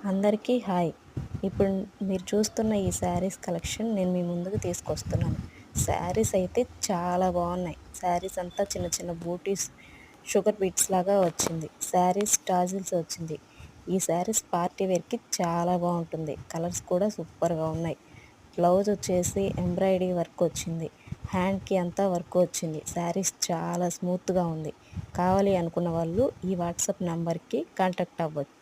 అందరికీ హాయ్. ఇప్పుడు మీరు చూస్తున్న ఈ శారీస్ కలెక్షన్ నేను మీ ముందుకు తీసుకొస్తున్నాను. శారీస్ అయితే చాలా బాగున్నాయి. శారీస్ అంతా చిన్న చిన్న బూటీస్, షుగర్ బీట్స్ లాగా వచ్చింది. శారీస్ టాజిల్స్ వచ్చింది. ఈ శారీస్ పార్టీ వేర్కి చాలా బాగుంటుంది. కలర్స్ కూడా సూపర్గా ఉన్నాయి. బ్లౌజ్ వచ్చేసి ఎంబ్రాయిడరీ వర్క్ వచ్చింది. హ్యాండ్కి అంతా వర్క్ వచ్చింది. శారీస్ చాలా స్మూత్గా ఉంది. కావాలి అనుకున్న వాళ్ళు ఈ వాట్సాప్ నెంబర్కి కాంటాక్ట్ అవ్వచ్చు.